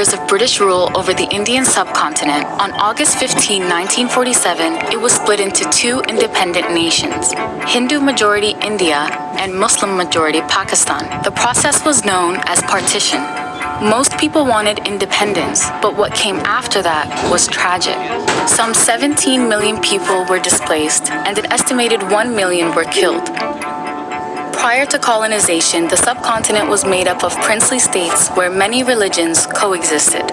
years of British rule over the Indian subcontinent, on August 15, 1947, it was split into two independent nations, Hindu-majority India and Muslim-majority Pakistan. The process was known as partition. Most people wanted independence, but what came after that was tragic. Some 17 million people were displaced, and an estimated 1 million were killed. Prior to colonization, the subcontinent was made up of princely states where many religions coexisted.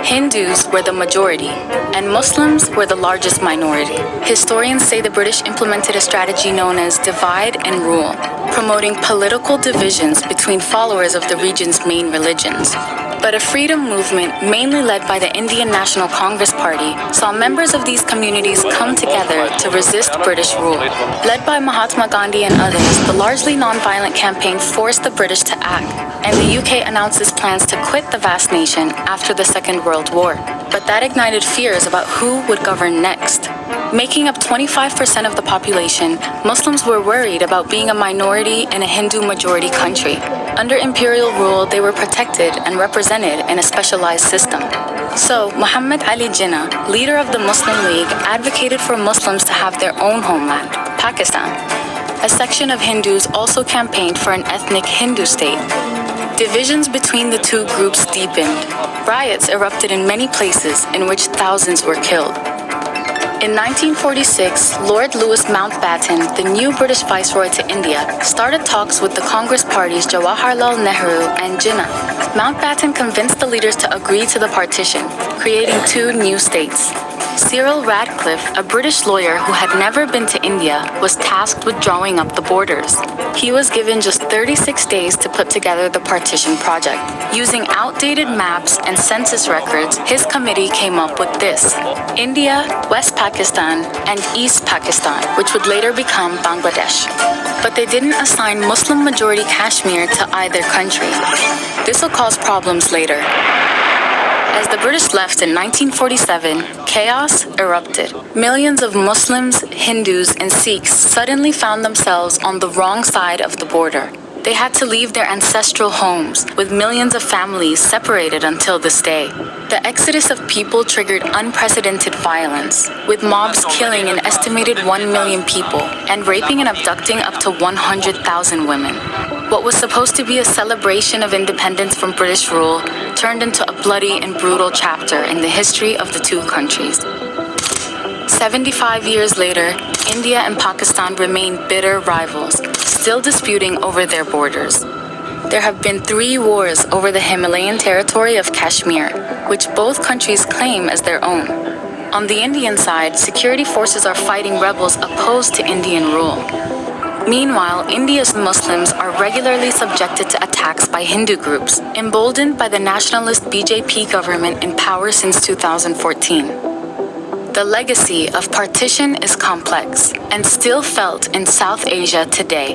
Hindus were the majority, and Muslims were the largest minority. Historians say the British implemented a strategy known as divide and rule, promoting political divisions between followers of the region's main religions. But a freedom movement, mainly led by the Indian National Congress Party, saw members of these communities come together to resist British rule. Led by Mahatma Gandhi and others, the largely non-violent campaign forced the British to act, and the UK announced its plans to quit the vast nation after the Second World War. But that ignited fears about who would govern next. Making up 25% of the population, Muslims were worried about being a minority in a Hindu-majority country. Under imperial rule, they were protected and represented in a specialized system. So, Muhammad Ali Jinnah, leader of the Muslim League, advocated for Muslims to have their own homeland, Pakistan. A section of Hindus also campaigned for an ethnic Hindu state. Divisions between the two groups deepened. Riots erupted in many places in which thousands were killed. In 1946, Lord Louis Mountbatten, the new British Viceroy to India, started talks with the Congress parties Jawaharlal Nehru and Jinnah. Mountbatten convinced the leaders to agree to the partition, creating two new states. Cyril Radcliffe, a British lawyer who had never been to India, was tasked with drawing up the borders. He was given just 36 days to put together the partition project. Using outdated maps and census records, his committee came up with this: India, West Pakistan, and East Pakistan, which would later become Bangladesh. But they didn't assign Muslim-majority Kashmir to either country. This will cause problems later. As the British left in 1947, chaos erupted. Millions of Muslims, Hindus, and Sikhs suddenly found themselves on the wrong side of the border. They had to leave their ancestral homes, with millions of families separated until this day. The exodus of people triggered unprecedented violence, with mobs killing an estimated 1 million people and raping and abducting up to 100,000 women. What was supposed to be a celebration of independence from British rule turned into a bloody and brutal chapter in the history of the two countries. 75 years later, India and Pakistan remain bitter rivals, still disputing over their borders. There have been 3 wars over the Himalayan territory of Kashmir, which both countries claim as their own. On the Indian side, security forces are fighting rebels opposed to Indian rule. Meanwhile, India's Muslims are regularly subjected to attacks by Hindu groups, emboldened by the nationalist BJP government in power since 2014. The legacy of partition is complex and still felt in South Asia today.